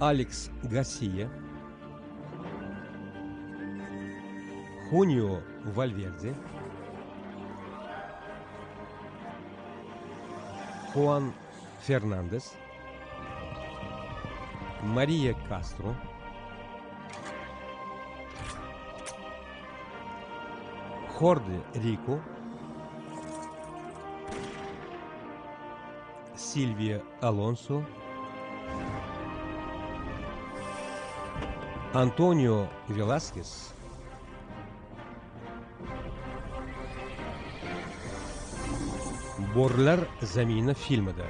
Alex Garcia, Junio Valverde, Juan Fernandez, Maria Castro, Jorge Rico, Silvia Alonso, Antonio Velázquez, Borlar zamini filmida.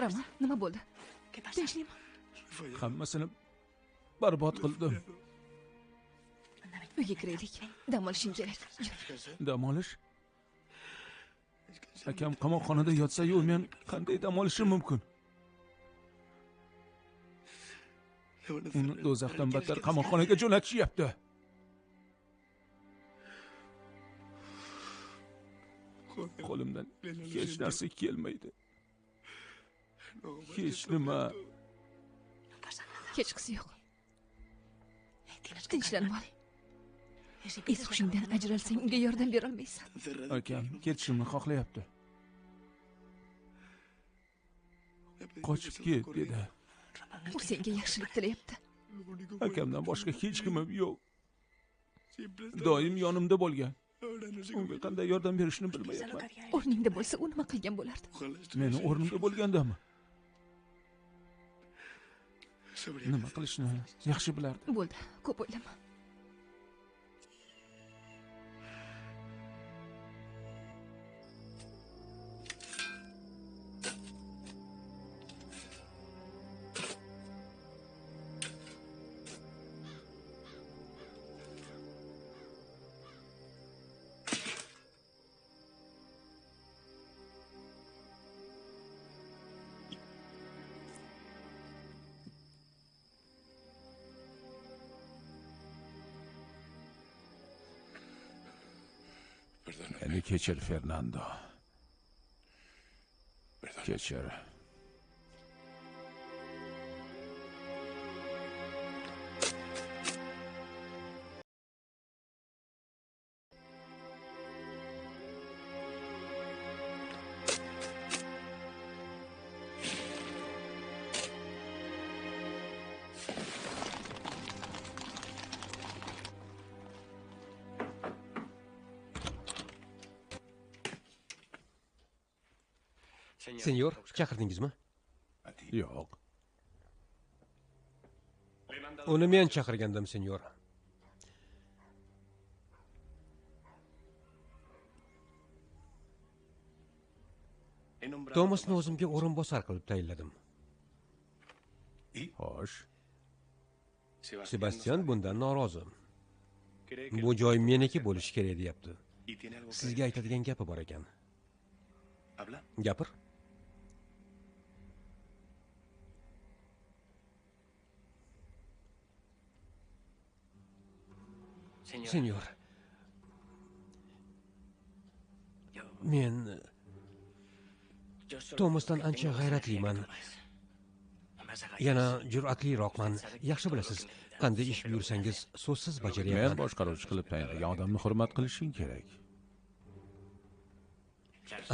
Rama, nima bo'ldi? Tinchlikmi? Hammasini barbod qildim. Uyga kiraylik. Dam olishing kerak. Dam olish? Akam qamoqxonada yotsa-yu, men qanday dam olishim mumkin? Uni do'zaxdan battar qamoqxonaga jo'natishyapti. Qo'limdan hech narsa kelmaydi. Hech nima. Hechqisi yo'q. Tinchlanib ol. Es-hushingdan ajralsang unga yordam bera olmaysan. Akam ketishimni xohlayapti. Qochib ket dedi. U senga yaxshilik tilayapti. Akamdan boshqa hech kimim yo'q. Doim yonimda bo'lgan. Unga qanday yordam berishni bilmayapman. O'rningda bo'lsa, u nima qilgan bo'lardi? Meni o'rnimda bo'lgandami? Nima qilishni yaxshi bilardi. Bo'ldi, ko'p o'ylama. Meni kechir, Fernando. Kechir. Senyor, chaqirdingizmi? Yo'q. Uni men chaqirgandim, senyor. Tomasni o'zimga o'rinbosar qilib tayinladim. Xo'sh. Sebastian bundan norozi. Bu joy meniki bo'lishi kerak deyapti. Sizga aytadigan gapi bor ekan. Gapir. Senyor. Men Tomasdan ancha g'ayratliman. Yana jur'atliroqman. Yaxshi bilasiz, qanday ish buyursangiz so'zsiz bajaryapman. Men boshqaruvchi qilib tayinlagan odamni hurmat qilishing kerak.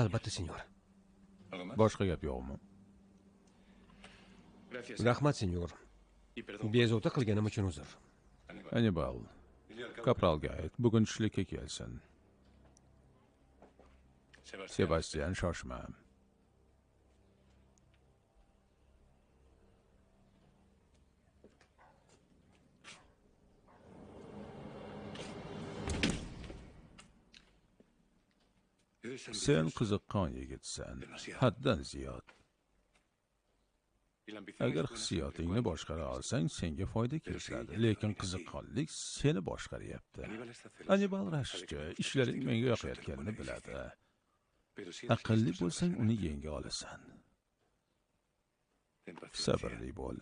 Albatta, senyor. Boshqa gap yo'qmi? Rahmat, senyor. Bezovta qilganim uchun uzr. Anibal, kapralga ayt, bugun tushlikka kelsin. Sebastian, shoshma. Sen qiziqqon yigitsan, haddan ziyod. Agar hissiyotingni boshqara olsang, senga foyda keltiradi, lekin qiziqqonlik seni boshqaryapti. Anibal rashkchi, ishlaring menga yoqayotganini biladi. Aqlli bo'lsang, uni yenga olasan. Sabrli bo'l,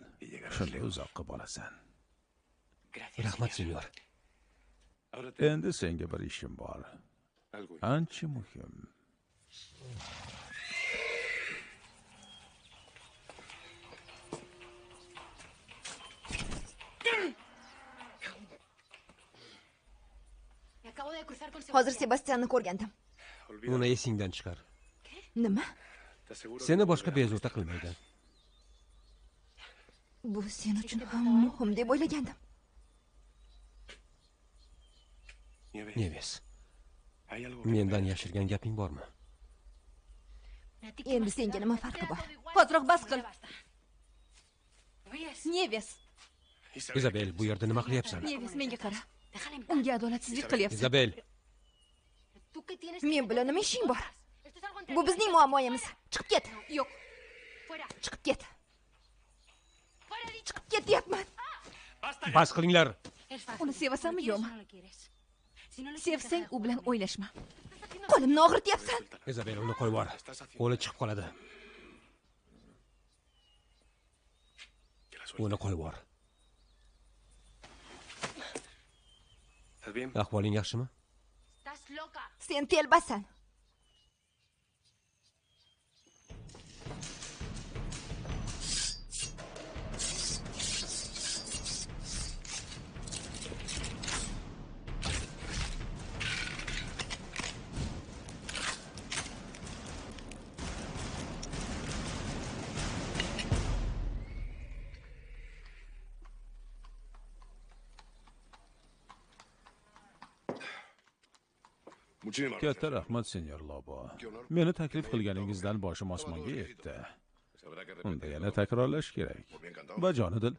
shunda uzoqqa borasan. Rahmat, senyor. Endi senga bir ishim bor. Ancha muhim. Hozir Sebastianni ko'rgandim. Uni esingdan chiqar. Nima? Seni boshqa bezovta qilmaydi. Bu sen uchun ham muhim deb o'ylagandim. Neves. Mendan yashirgan gaping bormi? Endi senga nima farqi bor? Hoziroq bas qil. Neves. Izabel, bu yerda nima qilyapsan? Neves, menga qara. Unga adolatsizlik qilyapsan. Izabel, Men bilan nima ishing bor? Bu bizning muammoyimiz. Chiqib ket. Yo'q. Chiqib ket. Chiqib ket deyapman. bas qilinglar. Uni sevasanmi yo'qmi? Sevsang u bilan o'ynashma. Qo'limni og'rityapsan. Izabel, uni qo'yib yubor. Qo'li chiqib qoladi. Uni qo'yib yubor. Ahvoling yaxshimi? Sen telbasan. Katta rahmat, senyor Lobo. Meni taklif qilganingizdan boshim osmonga yetdi. Unda yana takrorlash kerak. Bajonidil.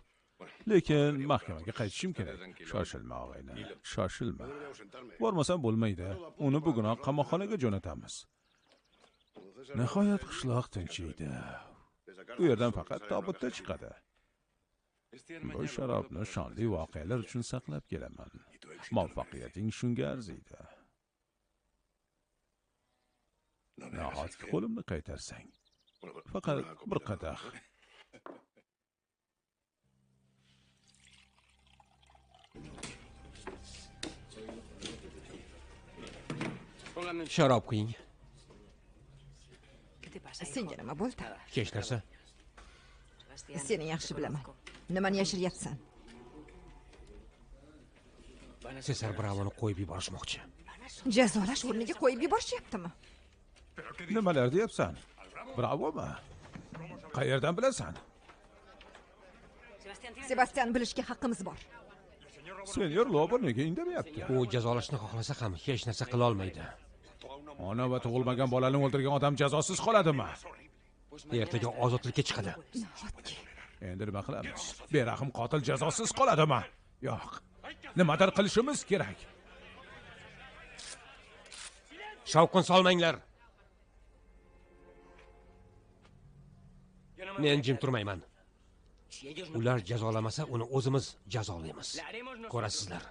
Lekin mahkamaga qaytishim kerak. Shoshilma, og'ayni. Shoshilma. Bormasam bo'lmaydi. Uni bugunoq qamoqxonaga jo'natamiz. Nihoyat qishloq tinchiydi. Bu yerdan faqat tobutda chiqadi. Bu sharobni shonli voqealar uchun saqlab kelaman. Muvaffaqiyating shunga arziydi. Nahotki qo'limni qaytarsang. Faqat bir qadah. Sharob quying. Senga nima bo'ldi? Hech narsa. Seni yaxshi bilaman. Nimani yashiryapsan? Cesar Bravoni qo'yib yuborishmoqchi. Jazolash o'rniga qo'yib yuborishyaptimi? Nimalar deyapsan? Bravomi? Qayerdan bilasan? Sebastian bilishga haqqimiz bor. Senyor Lobo nega indamayapti? U jazolashni xohlasa ham hech narsa qila olmaydi. Ona va tug'ilmagan bolani o'ldirgan odam jazosiz qoladimi? Ertaga ozodlikka chiqadi. Nahotki. Endi nima qilamiz? Berahm qotil jazosiz qoladimi? Yo'q. Nimadir qilishimiz kerak. Shovqin solmanglar. Men jim turmayman. Ular jazolamasa, uni o'zimiz jazolaymiz. Ko'rasizlar.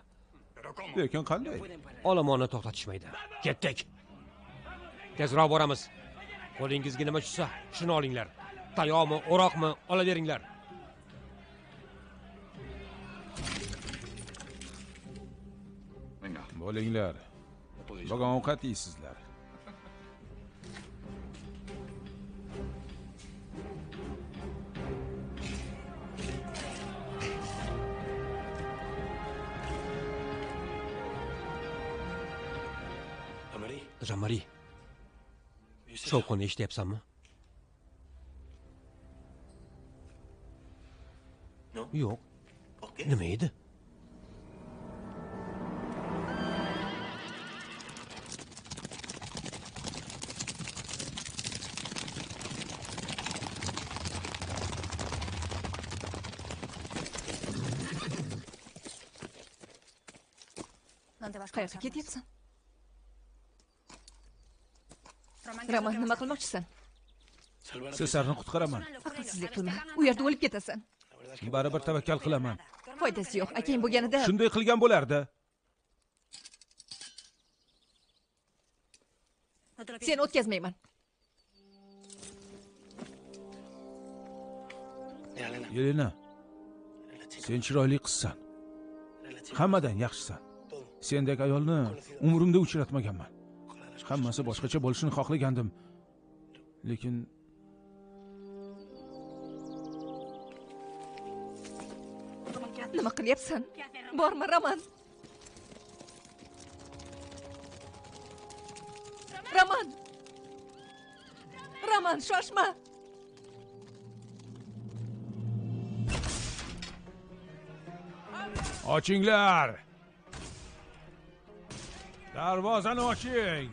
Lekin qanday? Olomonni to'xtatishmaydi. Ketdik. Tezroq boramiz. Qo'lingizga nima tushsa, shuni olinglar. Tayoqmi, o'roqmi, olaveringlar. Bo'linglar. Bugun ovqat yeysizlar. Jean-Marie. Shovqinni eshityapsanmi? Yo'q. Nima edi? Qayoqqa ketyapsan? Roman, nima qilmoqchisan? Sesarni qutqaraman. Aqlsizlik qilma. U yerda o'lib ketasan. Baribir tavakkal qilaman. Foydasi yo'q. Akang bo'lganida Shunday qilgan bo'lardi. seni o'tkazmayman. Yelena, sen chiroyli qizsan. Hammadan yaxshisan. Sendek ayolni umrimda uchratmaganman. Hammasi boshqacha bo'lishini xohlagandim. Lekin nima qilyapsan? Borma, Roman. Roman! Roman, shoshma! ochinglar. Darvozani oching.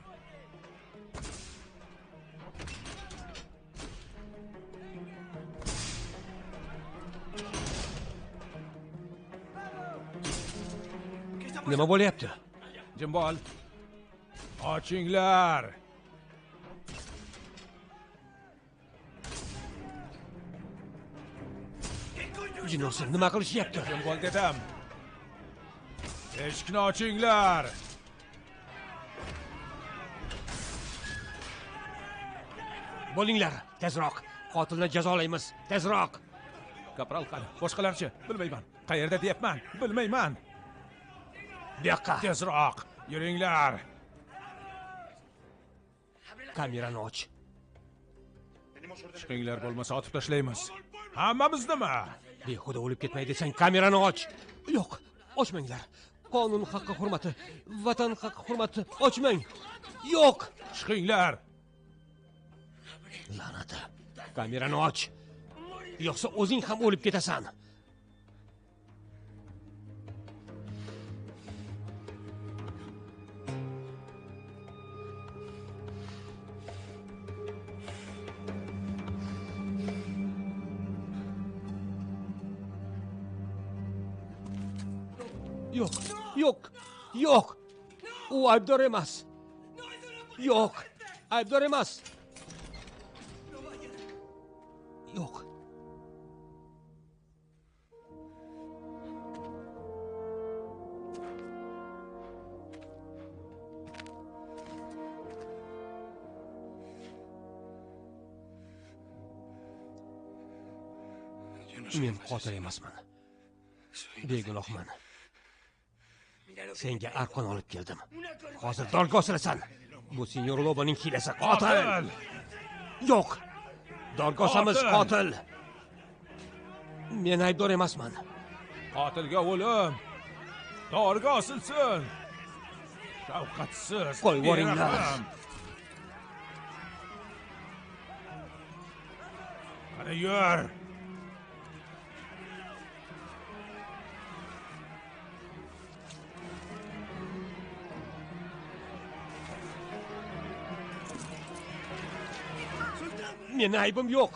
Nima bo'lyapti? Jim bo'l. Ochinglar. Jinosin, nima qilishyapti? Jim bo'l dedim. Eshikni ochinglar. Bo'linglar, tezroq. Qotilni jazolaymiz. Tezroq. Kapral qani? Boshqalarchi? Bilmayman. Qayerda deyapman? Bilmayman. Bu yoqqa. Tezroq. Yuringlar. Kamerani och. Chiqinglar, bo'lmasa otib tashlaymiz. Hammamiznimi? Behuda o'lib ketmay desang, kamerani och. Yo'q, ochmanglar. Qonun haqqi hurmati, vatan haqqi hurmati, ochmang. Yo'q. Chiqinglar. La'nati. Kamerani och. Yo'qsa o'zing ham o'lib ketasan. Yo'q, yo'q, yo'q. U aybdor emas. Yo'q, aybdor emas. Yo'q. Men qotil emasman. Begunohman. Senga arqon olib keldim. Hozir dorga osilasan. Bu senyor Loboning hiylasi. Qotil. Yo'q. Dorga osamiz, qotil. Men aybdor emasman. Qotilga o'lim. Dorga osilsin. Shafqatsiz. Qo'yib yuboringlar. Qani yur. Meni aybim yo'q.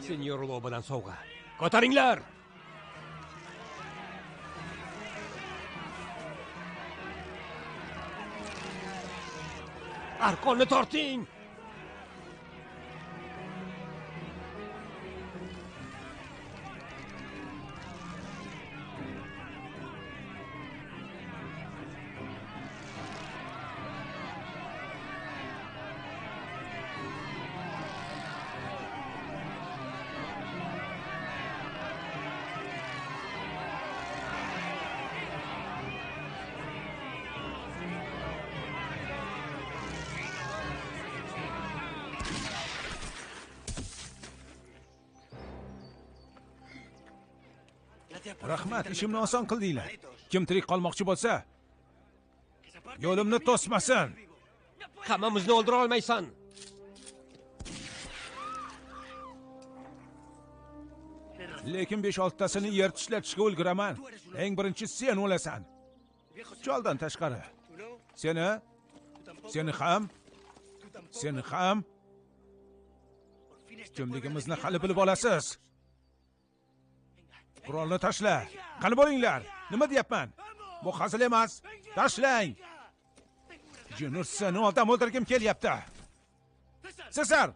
Senyor Lobodan sovg'a. Ko'taringlar. Arqonni torting. Rahmat, ishimni oson qildinglar. Kim tirik qolmoqchi bo'lsa, yo'limni to'smasin. Hammamizni o'ldira olmaysan. Lekin 5-6tasini yer tishlatishga ulguraman. Eng birinchi sen o'lasan. Choldan tashqari. Seni ham kimligimizni hali bilib olasiz. Qurolni tashla. Qani bo'linglar. Nima deyapman? Bu hazil emas. Tashlang. Jinorsani odam o'ldirgim kelyapti. Sesar!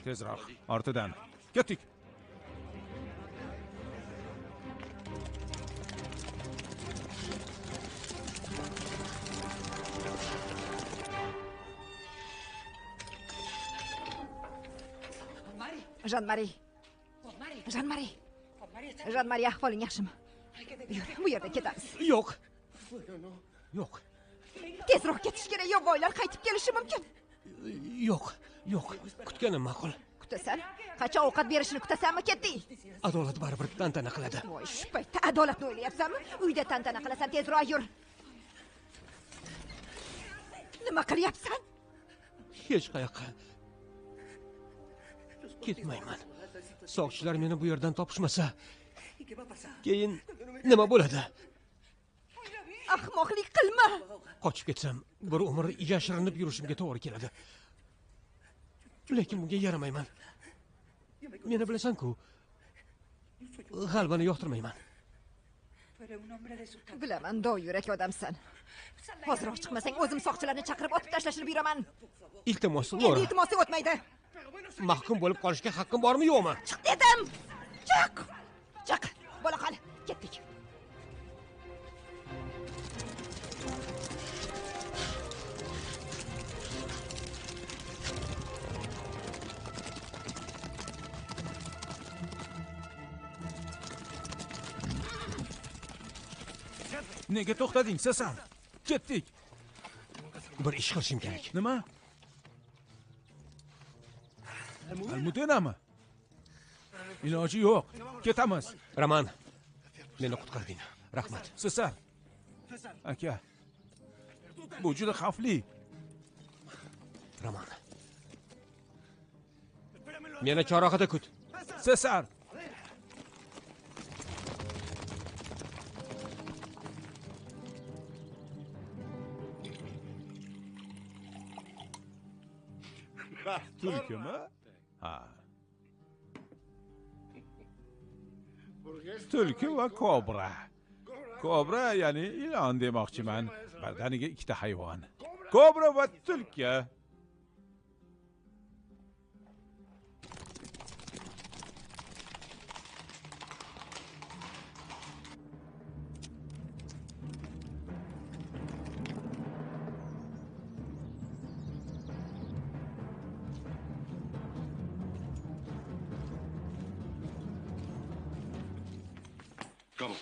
Tezroq, ortidan. Ketdik. Jean-Marie. Jean-Marie. Jean-Marie, ahvoling yaxshimi? Yur, bu yerdan ketamiz. Yo'q. Yo'q. Tezroq ketish kerak, yovvoyilar qaytib kelishi mumkin. Yo'q. Yo'q. Kutganim ma'qul. Kutasan? Qachon ovqat berishini kutasanmi, ketding? Adolat baribir tantana qiladi. Voy, shu paytda adolatni o'ylayapsanmi? Uyda tantana qilasan, tezroq yur. Nima qilyapsan? Hech qayoqqa ketmayman. Soqchilar meni bu yerdan topishmasa, keyin nima bo'ladi? Ahmoqlik qilma. Qochib ketsam, bir umr yashirinib yurishimga to'g'ri keladi. Lekin bunga yaramayman. Meni bilasan-ku. G'alvani yoqtirmayman. Bilaman, dovyurak odamsan. Hozirroq chiqmasang, o'zim soqchilarni chaqirib otib tashlashni buyuraman. Iltimos, Endi Lora. iltimosga o'tmaydi. Mahkum bo'lib qolishga haqqim bormi, yo'qmi? Chiq dedim. Chiq. Chiq. Bo'la qol. Ketdik. Nega to'xtading, Sesar? Ketdik. Bir ish qilishim kerak. Nima? Almudenami? Iloji yo'q. Ketamiz. Roman, meni qutqarding. Rahmat. Sesar. Aka. Bu juda xavfli. Roman. Meni chorrahada kut. Sesar. Tulkimi? Ha. Tulki va kobra. Kobra ya'ni ilon demoqchiman. Birdaniga ikkita hayvon. Kobra va tulki.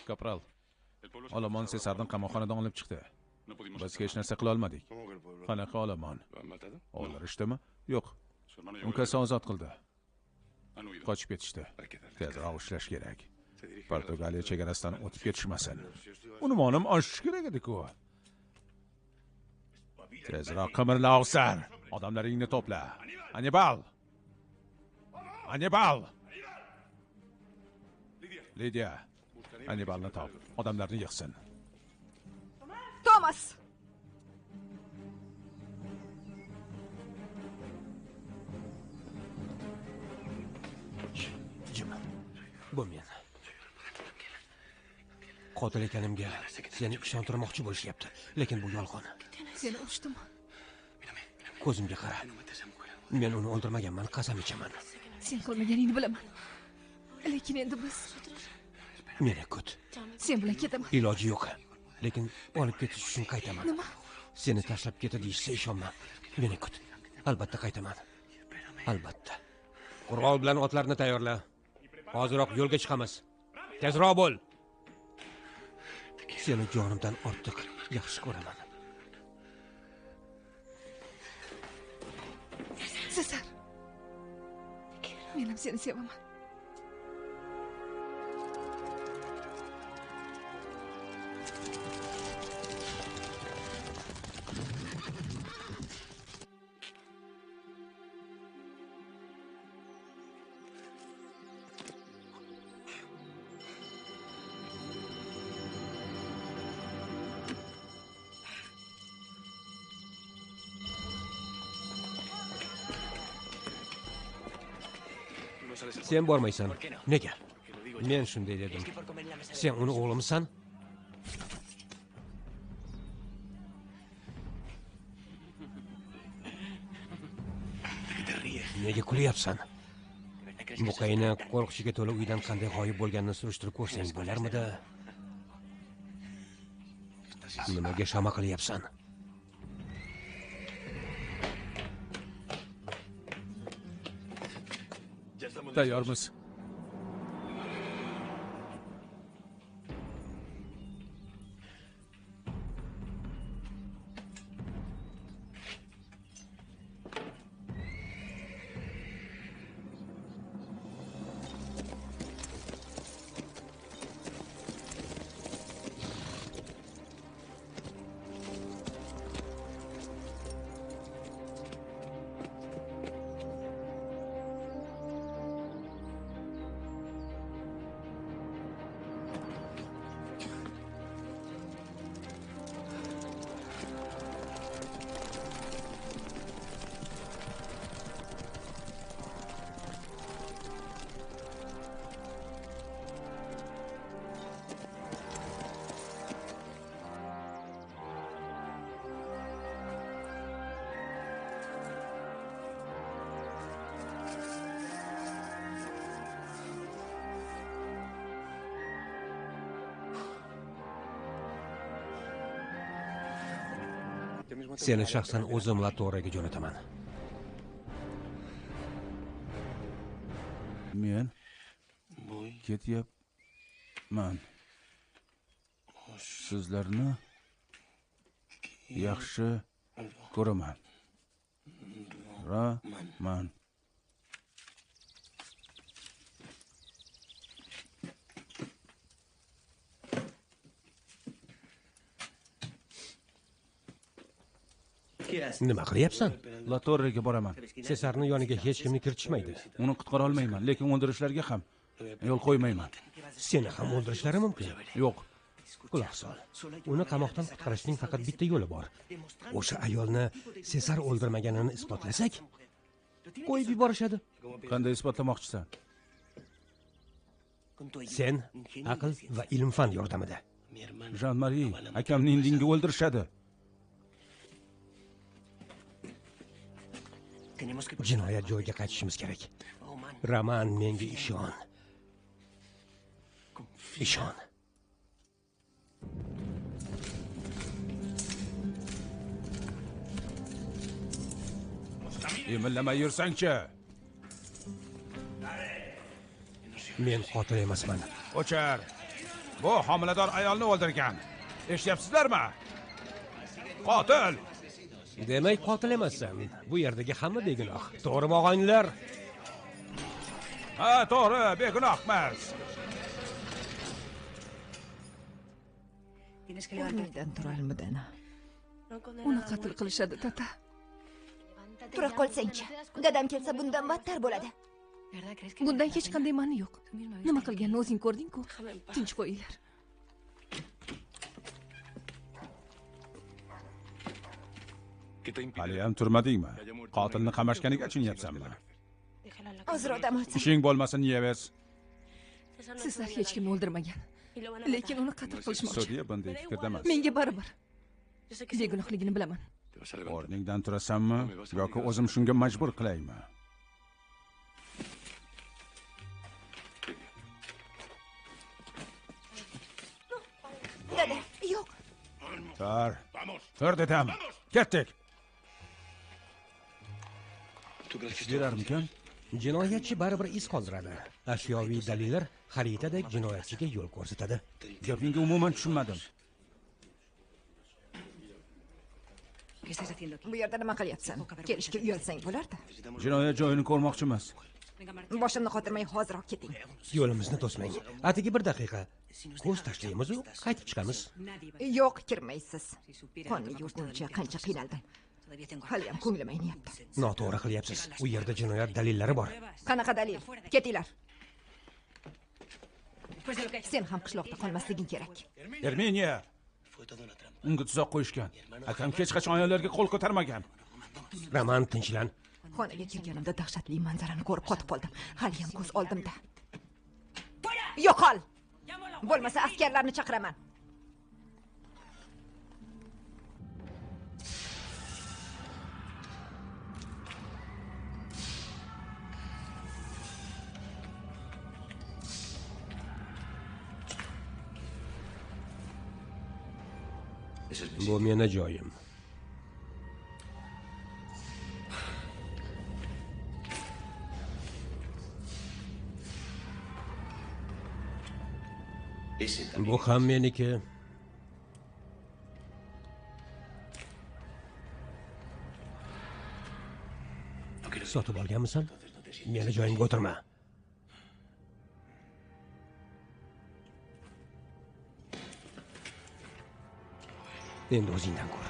Kapral. Olomon Sesardan qamoqxonadan olib chiqdi. Biz hech narsa qila olmadik. Qanaqa olomon? O'ldirishdimi? Yo'q. Unkasi ozod qildi. Qochib ketishdi. Tezroq ishlash kerak. Portugaliya chegarasidan o'tib ketishmasin. Unvonim oshish kerak edi-ku. Tezroq qimirla Ovsar. Odamlaringni to'pla. Hannibal. Hannibal. Lidiya. Hannibalni top. Odamlarni yig'sin. Tomas. Jim. Bu men. Qotil ekanimga seni ishontirmoqchi bo'lishyapti, lekin bu yolg'on. Seni urishdim. Ko'zimga qara. Men uni o'ldirmaganman, qasam ichaman. Sen qilmaganingni bilaman. Lekin endi biz Meni kut. sen bilan ketaman. Iloji yo'q. Lekin olib ketish uchun qaytaman. Nima? Seni tashlab ketadi deyishsa ishonma. Meni kut. Albatta qaytaman. Albatta. Qurol bilan otlarni tayyorla. Hoziroq yo'lga chiqamiz. Tezroq bo'l. Seni jonimdan ortiq yaxshi ko'raman. Sesar. Men ham seni sevaman. Sen bormaysan. Nega? Men shunday dedim. Sen uni o'g'limisan? Nega kulyapsan? Buqayni qo'rqishiga to'la uydan qanday g'oyib bo'lganini surishtirib ko'rsang bo'larmidi? Nimaga shama qilyapsan? Tayyormiz. Seni shaxsan o'zim Latoraga jo'nataman. Men ketyapman. Sizlarni yaxshi ko'raman. Raman. Nima qilyapsan? Latorraga boraman. Sesarning yoniga hech kimni kiritishmaydi. Uni qutqara olmayman, lekin o'ldirishlarga ham yo'l qo'ymayman. Seni ham o'ldirishlari mumkin. Yo'q. Quloq sol. Uni qamoqdan qutqarishning faqat bitta yo'li bor. O'sha ayolni Sesar o'ldirmaganini isbotlasak, qo'yib yuborishadi. Qanday isbotlamoqchisan? Sen aql va ilm-fan yordamida. Jean-Marie, akamni indinga o'ldirishadi. Jinoyat joyiga qaytishimiz kerak. Roman, menga ishon. Ishon. Emillamay yursang-chi. Men qotil emasman. O'char. Bu homilador ayolni o'ldirgan. Eshityapsizlarmi? Qotil. Demak, qotil emassan. Bu yerdagi hamma begunoh. To'g'rimi, og'aynilar? Ha, to'g'ri, begunohmas. O'rnidan turolmadin. Uni qatl qilishadi, tata. Tura qolsang-chi. Dadam kelsa bundan battar bo'ladi. Bundan hech qanday ma'ni yo'q. Nima qilganini o'zing ko'rding-ku. Tinch qo'yinglar. Hali ham turmadingmi? Qotilni qamashganiga achinayapsanmi? Ozroq dam olsang. Ishing bo'lmasin, yeves. Sizlar hech kimni o'ldirmagan. Lekin uni qatl qilishmoqchi. Sodiya bunday fikrda emas. Menga baribir. Begunohligini bilaman. O'rningdan turasanmi yoki o'zim shunga majbur qilaymi? Dada, yo'q. Tur dedim. Ketdik. Berarmikan? Jinoyatchi baribir iz qoldiradi. Ashyoviy dalillar xaritadek jinoyatchiga yo'l ko'rsatadi. Gapingga umuman tushunmadim. Bu yerda nima qilyapsan? Kelishga uyalsang bo'lardi. Jinoyat joyini ko'rmoqchimiz. Boshimni qotirmay hoziroq keting. Yo'limizni to'smang. Atigi bir daqiqa. Ko'z tashlaymiz-u, qaytib chiqamiz. Yo'q, kirmaysiz. Qonli yurtnimcha qancha qiynaldim. Hali ham ko'nglim ayniyapti. Noto'g'ri qilyapsiz. U yerda jinoyat dalillari bor. Qanaqa dalil? Ketinglar. Sen ham qishloqda qolmasliging kerak. Ermeniya. Unga tuzoq qo'yishgan. Akam hech qachon ayollarga qo'l ko'tarmagan. Roman, tinchlan. Xonaga kirganimda dahshatli manzarani ko'rib qotib qoldim. Hali ham ko'z oldimda. Yo'qol. Bo'lmasa askarlarni chaqiraman. Bu meni joyim. Bu ham meniki. Sotib olganmisan? Meni joyimga o'tirma. Endi o'zingdan ko'r.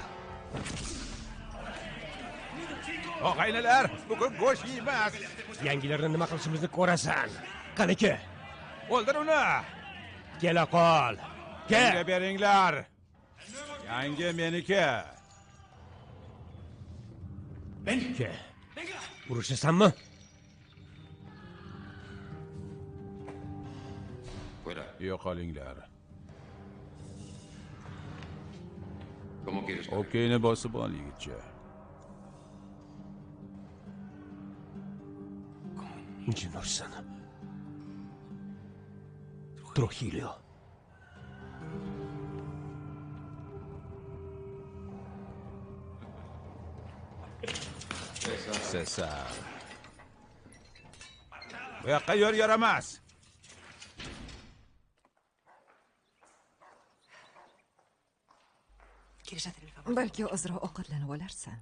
Og'aynilar, bugun go'sht yeymiz. Yangilarni nima qilishimizni ko'rasan. Qaniki? O'ldir uni. Kela qol. Menga beringlar. Yangi meniki. Meniki. Urushasanmi? Yo'qolinglar. Okeyni bosib ol, yigitcha. Jin ursin. Trujillo. Cesar. Bu yoqqa yaramas. Balki ozroq ovqatlanib olarsan.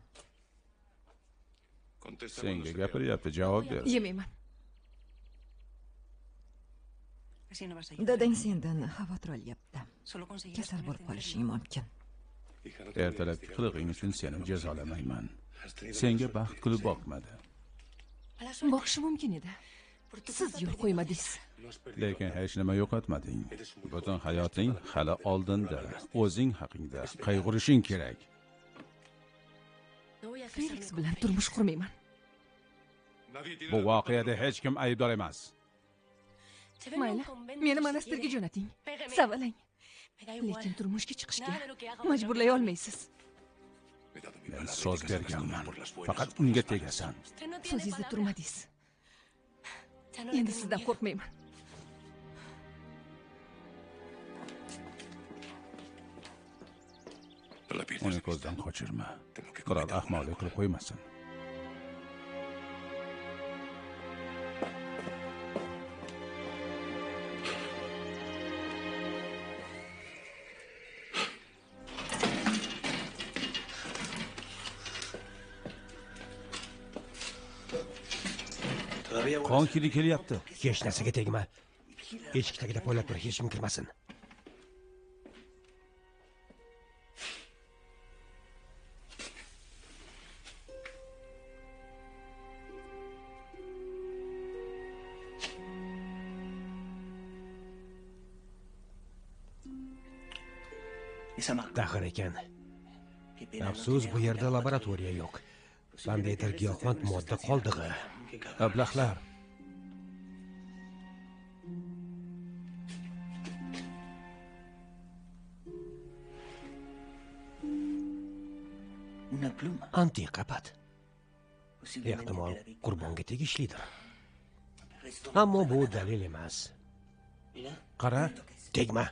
Senga gapiryapti, javob ber. Yemayman. Dadang sendan xavotir olyapti. Kasal bo'lib qolishing mumkin. Ertalabki qilig'ing uchun seni jazolamayman. Senga baxt kulib boqmadi. Boqishi mumkin edi. Siz yo'l qo'ymadingiz. Lekin hech nima yo'qotmading. Butun hayoting hali oldinda. O'zing haqingda qayg'urishing kerak. Felix bilan turmush qurmayman. Bu voqeada hech kim aybdor emas. Mayli, meni monastirga jo'nating. Savalang. Lekin turmushga chiqishga majburlay olmaysiz. Men so'z berganman. Faqat unga tegasan. So'zingizda turmadingiz. Endi sizdan qo'rqmayman. Uni ko'zdan qochirma. Biror ahmoqlik qilib qo'ymasin. Qon keli kelyapti. Hech narsaga tegma. Eshik tagida poylab tur, hech kim kirmasin. Taxir ekan. Afsus, bu yerda laboratoriya yo'q. Qandaydir giyohvand modda qoldig'i. Ablahlar. Antiqa pat. Ehtimol qurbonga tegishlidir. Ammo bu dalil emas. Qara, tegma.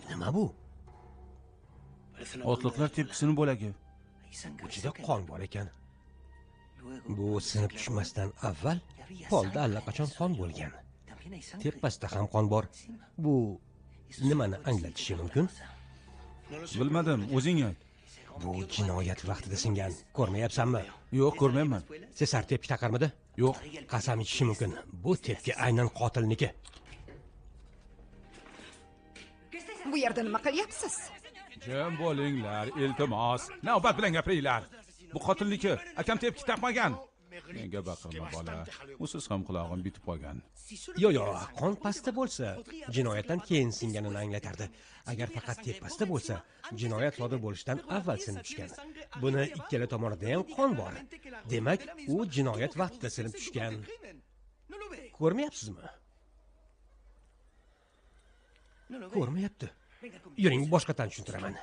Nima bu? Otliqlar tepkisini bo'lagi. Ichida qon bor ekan. Bu sinib tushmasdan avval polda allaqachon qon bo'lgan. Tepasida ham qon bor. Bu nimani anglatishi mumkin? Bilmadim, o'zing ayt. Bu jinoyat vaqtida singan. Ko'rmayapsanmi? Yo'q, ko'rmayman. Cesar tepki taqarmidi? Yo'q. Qasam ichishi mumkin. Bu tepki aynan qotilniki. Bu yerda nima qilyapsiz? Jim bo'linglar, iltimos. Navbat bilan gapiringlar. Bu qotilniki. Akam tepki taqmagan. Menga baqirma bola. Usiz ham qulog'im bitib qolgan. Yo, qon pastda bo'lsa, jinoyatdan keyin singanini anglatardi. Agar faqat tepasida bo'lsa, jinoyat sodir bo'lishidan avval sinib tushgan. Buni ikkala tomonida ham qon bor. Demak, u jinoyat vaqtida sinib tushgan. Ko'rmayapsizmi? Ko'rmayapti. Yuring, boshqatdan tushuntiraman.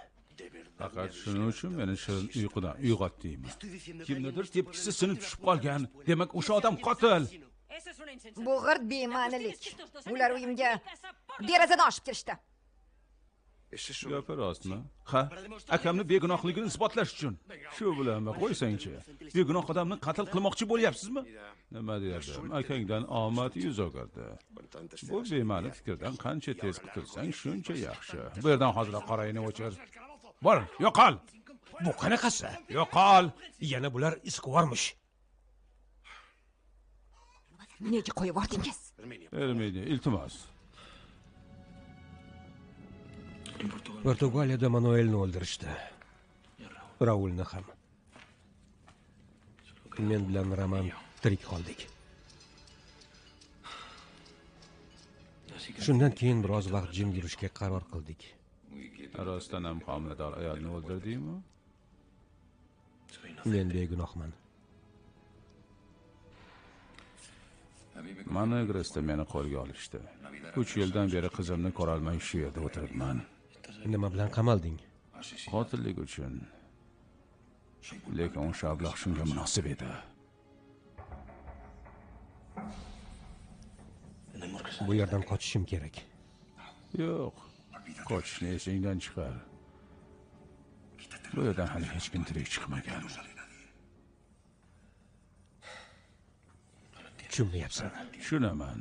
Faqat shuning uchun meni shirin uyqudan uyg'otdingmi? Kimnidir tepkisi sinib tushib qolgan. Demak, o'sha odam qotil. Bu g'irt bema'nilik. Ular uyimga derazadan oshib kirishdi. Gapi rostmi? Ha, akamni begunohligini isbotlash uchun. Shu bilanmi qo'ysangchi? Begunoh odamni qatl qilmoqchi bo'lyapsizmi? Nima derdim? Akangdan omad yuz o'girdi. Bu bema'ni fikrdan qancha tez qutulsang, shuncha yaxshi. Bu yerdan hozir qorayini o'chir. Bor, yo'qol. Bu qanaqasi? Yo'qol. Yana bular isqivormish. Nega qo'yib yubordingiz? Ermeydi, iltimos. Portugaliyada Manuelni o'ldirishdi. Raulni ham. Men bilan Roman tirik qoldik. Shundan keyin biroz vaqt jim yurishga qaror qildik. Rostdan ham homilador ayolni o'ldirdingmi? Men begunohman. Manegresda meni qo'lga olishdi. 3 yildan beri qizimni ko'ra olmay shu yerda o'tiribman. Nima bilan qamalding? Qotillik uchun. Lekin o'sha ablah shunga munosib edi. Bu yerdan qochishim kerak. Yo'q. Qochishni esingdan chiqar. Bu yerdan hali hech kim tirik chiqmagan. Tushunmayapsan. Tushunaman.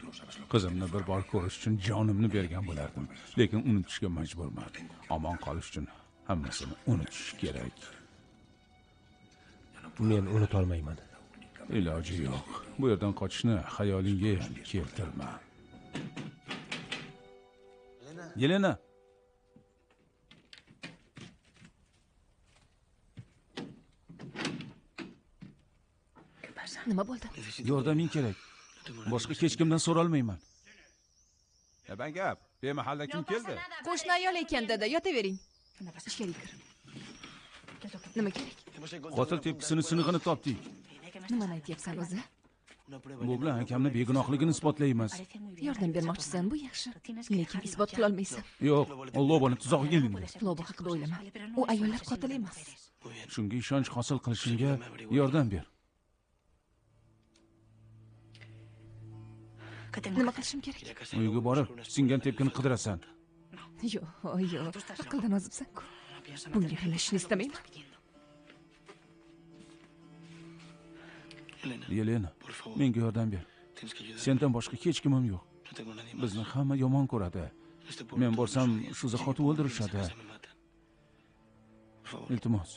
Qizimni bir bor ko'rish uchun jonimni bergan bo'lardim. Lekin unutishga majburman. Omon qolish uchun hammasini unutish kerak. Men unutolmayman. Iloji yo'q. Bu yerdan qochishni xayolingga ham keltirma. Yelena. Nima bo'ldi? Yordaming kerak. Boshqa hech kimdan so'rolmayman. Nima gap? Bemahalla kim keldi? Qo'shni ayol ekan dada, yotavering. Ichkariga kir. Nima kerak? Qotil tepkisini sinig'ini topdik. Nimani aytyapsan o'zi? Bu bilan akamni begunohligini isbotlaymiz. Yordam bermoqchisan, bu yaxshi. Lekin isbot qila olmaysan. Yo'q, Loboni tuzog'iga ilindi. Lobo haqida o'ylama. U ayollar qotil emas. Shunga ishonch hosil qilishimga yordam ber. Nima qilishim kerak? Uyga borib, singan tepkini qidirasan. Yo'q, aqldan ozibsan-ku. Bunga aralashishni istamayman. Yelena, menga yordam ber. Sendan boshqa hech kimim yo'q. Bizni hamma yomon ko'radi. Men bo'lsam, shu zahoti o'ldirishadi. Iltimos.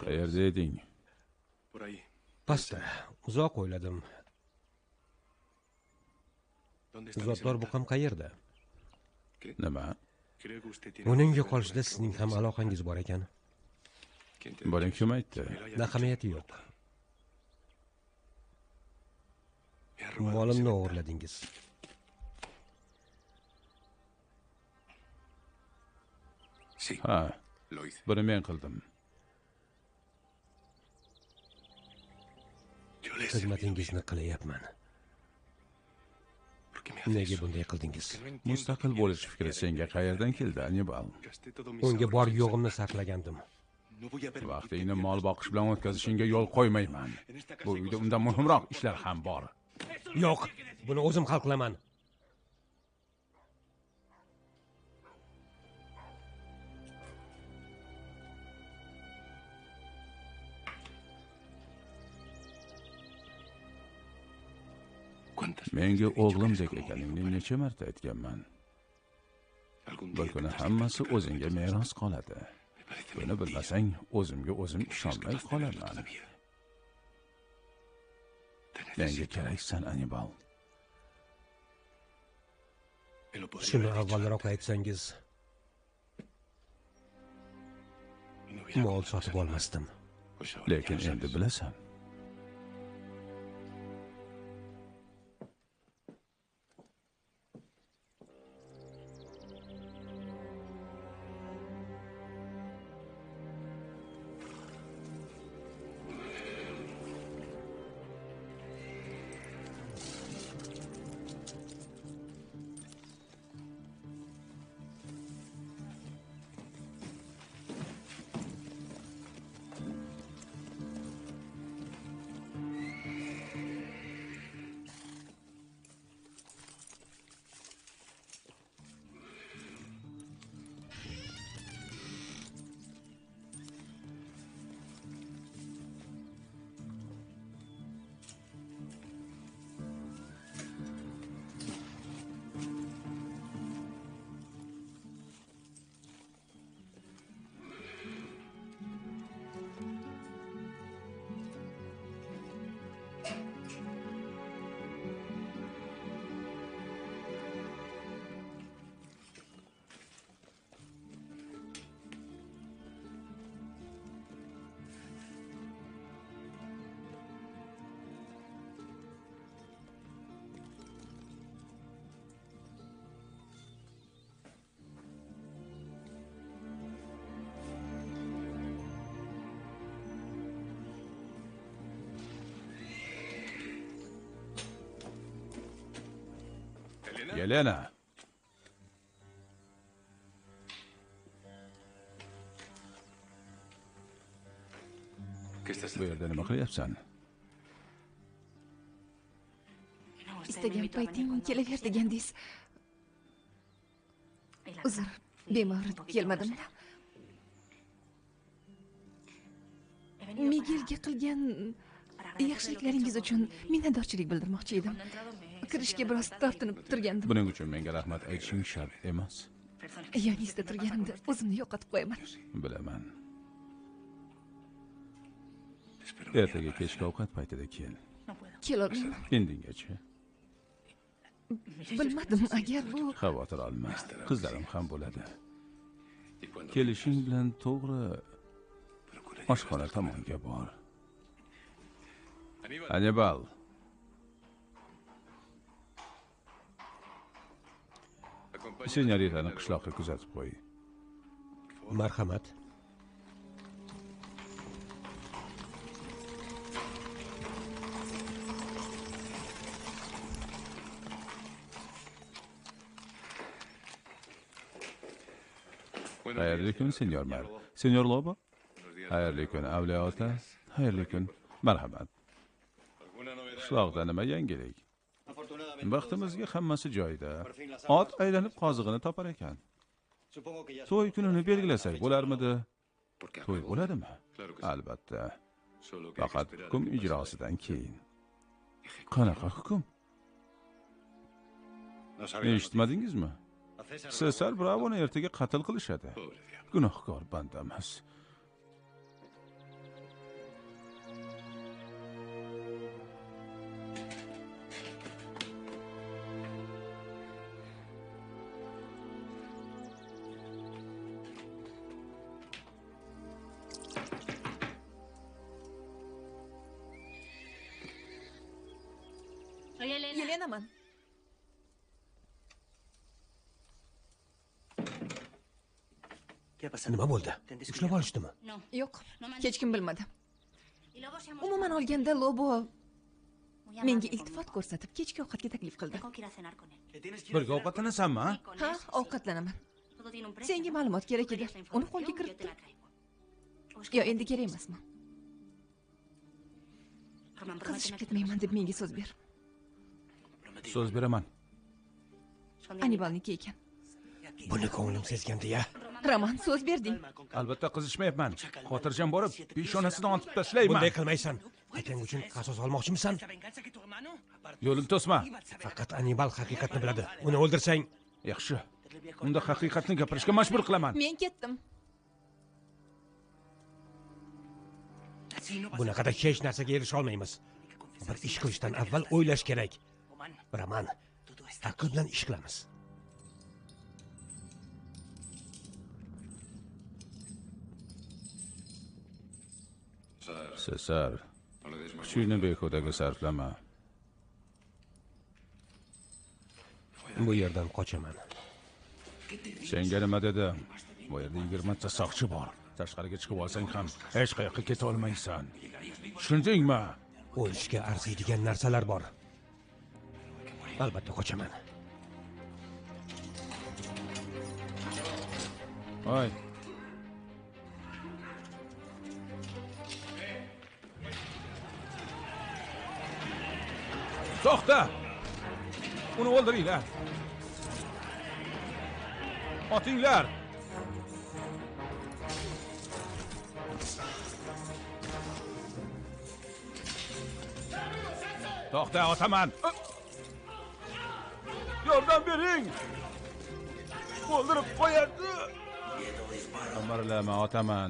Qayerda eding? Pastda, uzoq o'yladim. Zotdor buqam qayerda? Nima? Uning yo'qolishida sizning ham aloqangiz bor ekan. Boring kim aytdi? Ahamiyati yo'q. Molimni o'g'irladingiz. Ha, buni men qildim. Xizmatingizni qilyapman. Nega bunday qildingiz? Mustaqil bo'lish fikri senga qayerdan keldi, Anibal? Unga bor yo'g'imni sarflagandim. Vaqtingni mol boqish bilan o'tkazishingga yo'l qo'ymayman. Bu uyda undan muhimroq ishlar ham bor. Yo'q, buni o'zim hal qilaman. Menga o'g'limdek ekaningni necha marta aytganman. Bir kuni hammasi o'zingga meros qoladi. Buni bilmasang, o'zimga o'zim ishonmay qolaman. Menga keraksan, Anibal. Shuni avvalroq aytsangiz, mol sotib olmasdim. Lekin endi bilasan. Yelena. Bu yerda nima qilyapsan? istagan payting kelaver degandingiz. Uzr, bemavrid kelmadimda. Miguelga qilgan yaxshiliklaringiz uchun minnatdorchilik bildirmoqchi edim. Kirishga biroz tortinib turgandim. Buning uchun menga rahmat aytishing shart emas. Yoningizda turganimda o'zimni yo'qotib qo'yaman. Bilaman. Ertaga kechki ovqat paytida kel. Kelolmayman. Indingacha. Bilmadim, agar bu Xavotir olma. Qizlarim ham bo'ladi. Kelishing bilan to'g'ri oshxona tomonga bor. Anibal. Senyoritani qishloqqa kuzatib qo'y. Marhamat. Xayrli kun, senyor Mar. Senyor Lobo. Xayrli kun, Avliyo ota. Xayrli kun. Marhamat. Qishloqda nima yangilik? Baxtimizga hammasi joyida. Ot aylanib qozig'ini topar ekan. To'y kunini belgilasak bo'larmidi? To'y bo'ladimi? Albatta. Faqat hukm ijrosidan keyin. Qanaqa hukm? Eshitmadingizmi? Sesar Bravoni ertaga qatl qilishadi. Gunohkor bandamiz. Yelenaman. Nima bo'ldi? Ushlab olishdimi? Yo'q, hech kim bilmadi. Umuman olganda Lobo menga iltifot ko'rsatib kechki ovqatga taklif qildi. Birga ovqatlanasanmi? Ha, ovqatlanaman. Senga ma'lumot kerak edi. Uni qo'lga kiritdim. Yo, endi kerak emasmi? Qizishib ketmayman deb menga so'z ber. So'z beraman. Anibalniki ekan. Buni ko'nglim sezgandi-ya. Roman, so'z berding. Albatta qizishmayapman. Xotirjam borib, peshonasidan otib tashlayman. Bunday qilmaysan. Akang uchun qasos olmoqchimisan? Yo'lim to'sma. Faqat Anibal haqiqatni biladi. Uni o'ldirsang, Yaxshi. unda haqiqatni gapirishga majbur qilaman. Men ketdim. Bunaqada hech narsaga erisha olmaymiz. Bir ish qilishdan avval o'ylash kerak. Roman, aql bilan ish qilamiz. Sesar, kuchingni behudaga sarflama. Bu yerdan qochaman. Senga nima dedim? Bu yerda 20 ta soqchi bor. Tashqariga chiqib olsang ham hech qayoqqa keta olmaysan. Tushundingmi? O'lishga arziydigan narsalar bor. Albatta qochaman. Voy. To'xta! Uni o'ldiringlar. Otinglar. To'xta, otaman. Yordam bering. O'ldirib qo'yadi. Qimirlama, otaman.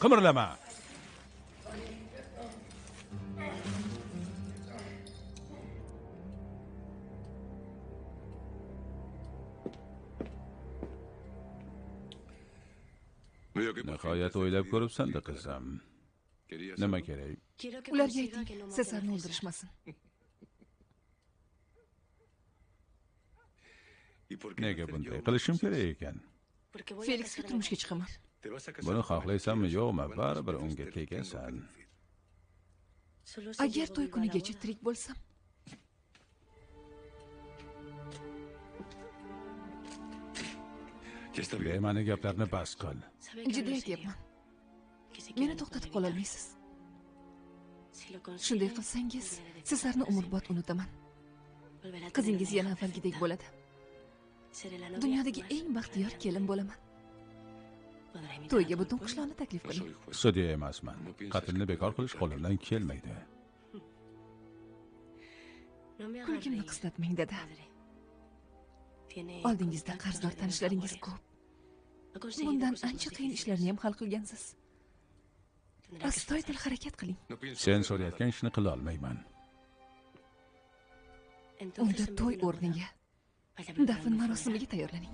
Qimirlama. Nihoyat o'ylab ko'ribsan-da, qizim. Nima kerak? Ularga ayting, Sesarni o'ldirishmasin. Nega bunday qilishim kerak ekan? Felixga turmushga chiqaman. Buni xohlaysanmi, yo'qmi? Baribir unga tegasan. Agar to'y kunigacha tirik bo'lsam, Bema'ni gaplarni bas qil. jiddiy aytyapman. Meni to'xtatib qola olmaysiz. Shunday qilsangiz, Sesarni umrbod unutaman. Qizingiz yana avvalgidek bo'ladi. Dunyodagi eng baxtiyor kelin bo'laman. To'yga butun qishloqni taklif qiling. Sudya emasman. Qatlni bekor qilish qo'limdan kelmaydi. Kulgimni qislatmang, dada. Oldingizda qarzdor tanishlaringiz ko'p. Bundan ancha qiyin ishlarni ham hal qilgansiz. Astoydil harakat qiling. Sen so'rayotgan ishni qila olmayman. Unda to'y o'rniga dafn marosimiga tayyorlaning.